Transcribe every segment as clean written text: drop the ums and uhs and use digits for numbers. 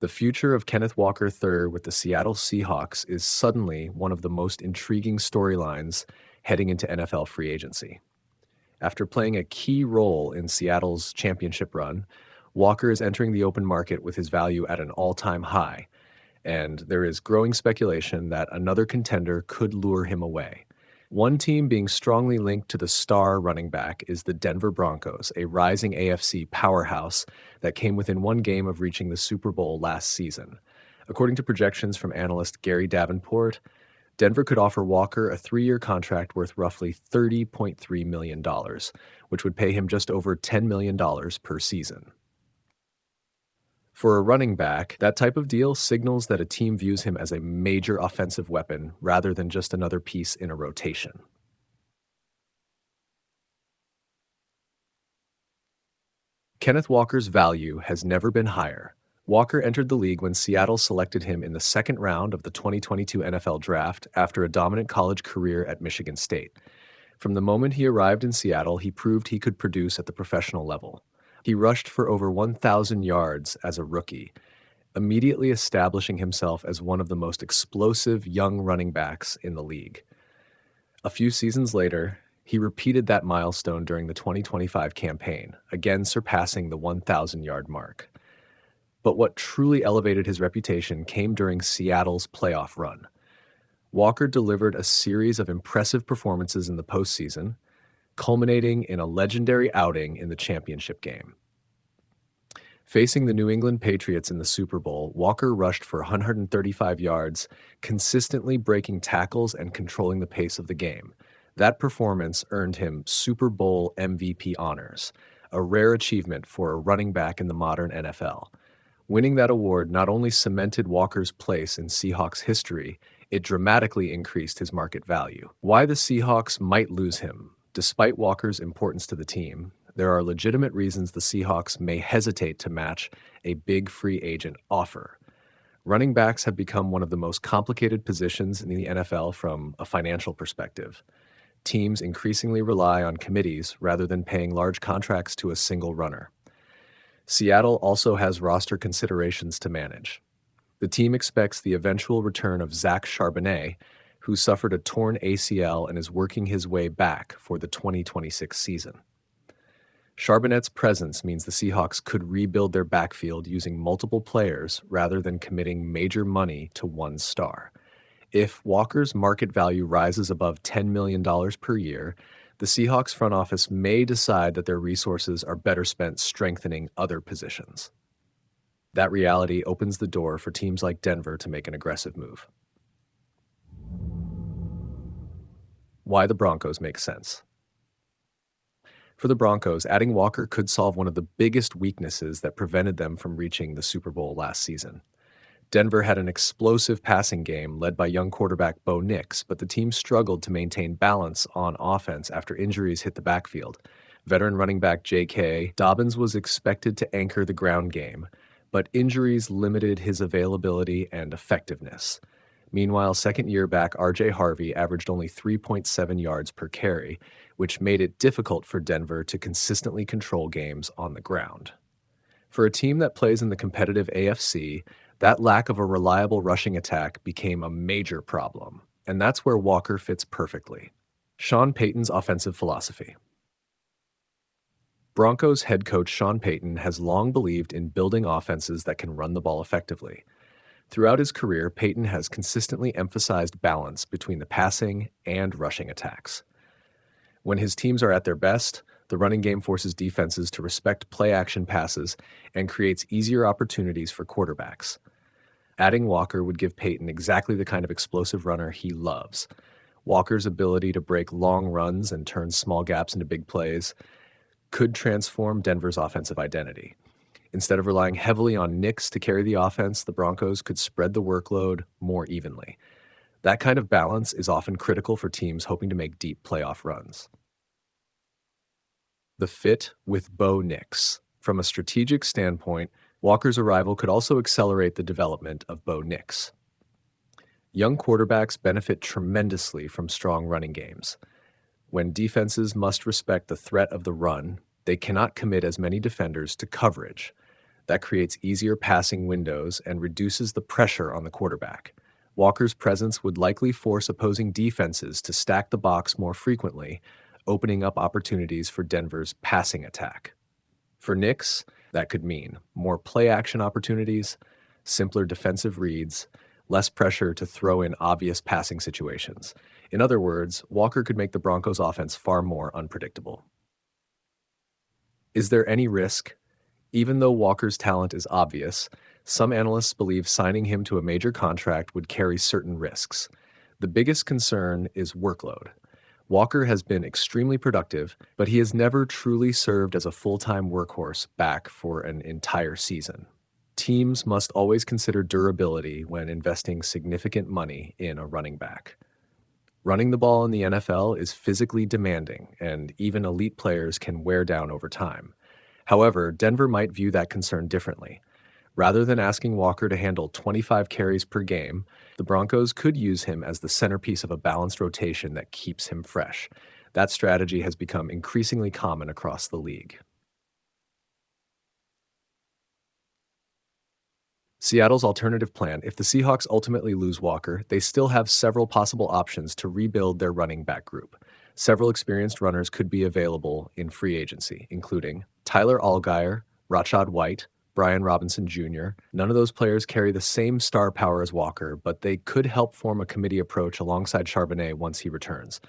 The future of Kenneth Walker III with the Seattle Seahawks is suddenly one of the most intriguing storylines heading into NFL free agency. After playing a key role in Seattle's championship run, Walker is entering the open market with his value at an all-time high, and there is growing speculation that another contender could lure him away. One team being strongly linked to the star running back is the Denver Broncos, a rising AFC powerhouse that came within one game of reaching the Super Bowl last season. According to projections from analyst Gary Davenport, Denver could offer Walker a 3-year contract worth roughly $30.3 million, which would pay him just over $10 million per season. For a running back, that type of deal signals that a team views him as a major offensive weapon rather than just another piece in a rotation. Kenneth Walker's value has never been higher. Walker entered the league when Seattle selected him in the second round of the 2022 NFL Draft after a dominant college career at Michigan State. From the moment he arrived in Seattle, he proved he could produce at the professional level. He rushed for over 1,000 yards as a rookie, immediately establishing himself as one of the most explosive young running backs in the league. A few seasons later, he repeated that milestone during the 2025 campaign, again surpassing the 1,000-yard mark. But what truly elevated his reputation came during Seattle's playoff run. Walker delivered a series of impressive performances in the postseason, culminating in a legendary outing in the championship game. Facing the New England Patriots in the Super Bowl, Walker rushed for 135 yards, consistently breaking tackles and controlling the pace of the game. That performance earned him Super Bowl MVP honors, a rare achievement for a running back in the modern NFL. Winning that award not only cemented Walker's place in Seahawks history, it dramatically increased his market value. Why the Seahawks might lose him? Despite Walker's importance to the team, there are legitimate reasons the Seahawks may hesitate to match a big free agent offer. Running backs have become one of the most complicated positions in the NFL from a financial perspective. Teams increasingly rely on committees rather than paying large contracts to a single runner. Seattle also has roster considerations to manage. The team expects the eventual return of Zach Charbonnet, who suffered a torn ACL and is working his way back for the 2026 season. Charbonnet's presence means the Seahawks could rebuild their backfield using multiple players rather than committing major money to one star. If Walker's market value rises above $10 million per year, the Seahawks front office may decide that their resources are better spent strengthening other positions. That reality opens the door for teams like Denver to make an aggressive move. Why the Broncos make sense. For the Broncos, adding Walker could solve one of the biggest weaknesses that prevented them from reaching the Super Bowl last season. Denver had an explosive passing game led by young quarterback Bo Nix, but the team struggled to maintain balance on offense after injuries hit the backfield. Veteran running back J.K. Dobbins was expected to anchor the ground game, but injuries limited his availability and effectiveness. Meanwhile, second-year back R.J. Harvey averaged only 3.7 yards per carry, which made it difficult for Denver to consistently control games on the ground. For a team that plays in the competitive AFC, that lack of a reliable rushing attack became a major problem, and that's where Walker fits perfectly. Sean Payton's offensive philosophy. Broncos head coach Sean Payton has long believed in building offenses that can run the ball effectively. Throughout his career, Payton has consistently emphasized balance between the passing and rushing attacks. When his teams are at their best, the running game forces defenses to respect play-action passes and creates easier opportunities for quarterbacks. Adding Walker would give Payton exactly the kind of explosive runner he loves. Walker's ability to break long runs and turn small gaps into big plays could transform Denver's offensive identity. Instead of relying heavily on Nix to carry the offense, the Broncos could spread the workload more evenly. That kind of balance is often critical for teams hoping to make deep playoff runs. The fit with Bo Nix. From a strategic standpoint, Walker's arrival could also accelerate the development of Bo Nix. Young quarterbacks benefit tremendously from strong running games. When defenses must respect the threat of the run, they cannot commit as many defenders to coverage. That creates easier passing windows and reduces the pressure on the quarterback. Walker's presence would likely force opposing defenses to stack the box more frequently, opening up opportunities for Denver's passing attack. For Nix, that could mean more play action opportunities, simpler defensive reads, less pressure to throw in obvious passing situations. In other words, Walker could make the Broncos' offense far more unpredictable. Is there any risk? Even though Walker's talent is obvious, some analysts believe signing him to a major contract would carry certain risks. The biggest concern is workload. Walker has been extremely productive, but he has never truly served as a full-time workhorse back for an entire season. Teams must always consider durability when investing significant money in a running back. Running the ball in the NFL is physically demanding, and even elite players can wear down over time. However, Denver might view that concern differently. Rather than asking Walker to handle 25 carries per game, the Broncos could use him as the centerpiece of a balanced rotation that keeps him fresh. That strategy has become increasingly common across the league. Seattle's alternative plan: if the Seahawks ultimately lose Walker, they still have several possible options to rebuild their running back group. Several experienced runners could be available in free agency, including Tyler Allgeier, Rachaad White, Brian Robinson Jr. None of those players carry the same star power as Walker, but they could help form a committee approach alongside Charbonnet once he returns.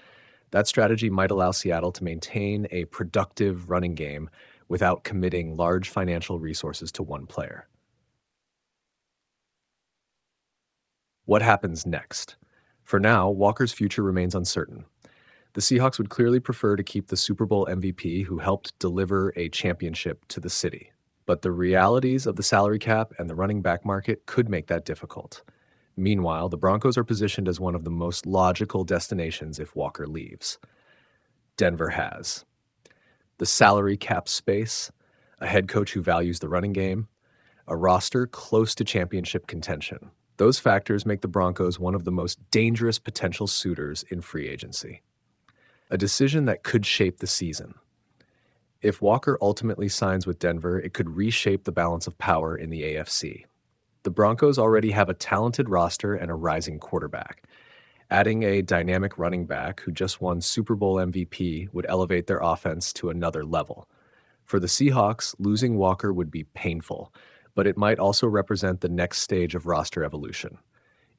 That strategy might allow Seattle to maintain a productive running game without committing large financial resources to one player. What happens next? For now, Walker's future remains uncertain. The Seahawks would clearly prefer to keep the Super Bowl MVP who helped deliver a championship to the city. But the realities of the salary cap and the running back market could make that difficult. Meanwhile, the Broncos are positioned as one of the most logical destinations if Walker leaves. Denver has the salary cap space, a head coach who values the running game, a roster close to championship contention. Those factors make the Broncos one of the most dangerous potential suitors in free agency. A decision that could shape the season. If Walker ultimately signs with Denver, it could reshape the balance of power in the AFC. The Broncos already have a talented roster and a rising quarterback. Adding a dynamic running back who just won Super Bowl MVP would elevate their offense to another level. For the Seahawks, losing Walker would be painful, but it might also represent the next stage of roster evolution.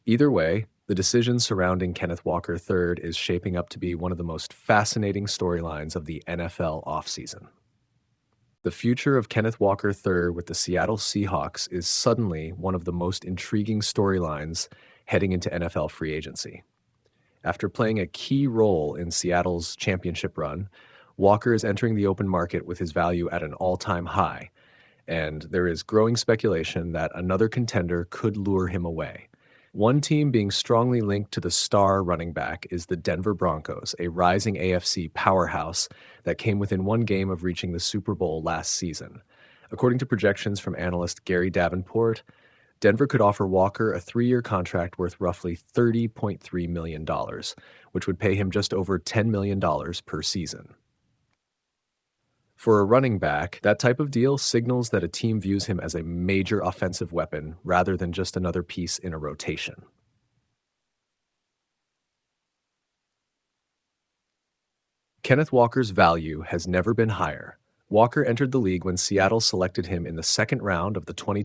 Either way, the decision surrounding Kenneth Walker III is shaping up to be one of the most fascinating storylines of the NFL offseason. The future of Kenneth Walker III with the Seattle Seahawks is suddenly one of the most intriguing storylines heading into NFL free agency. After playing a key role in Seattle's championship run, Walker is entering the open market with his value at an all-time high, and there is growing speculation that another contender could lure him away. One team being strongly linked to the star running back is the Denver Broncos, a rising AFC powerhouse that came within one game of reaching the Super Bowl last season. According to projections from analyst Gary Davenport, Denver could offer Walker a 3-year contract worth roughly $30.3 million, which would pay him just over $10 million per season. For a running back, that type of deal signals that a team views him as a major offensive weapon rather than just another piece in a rotation. Kenneth Walker's value has never been higher. Walker entered the league when Seattle selected him in the second round of the 2020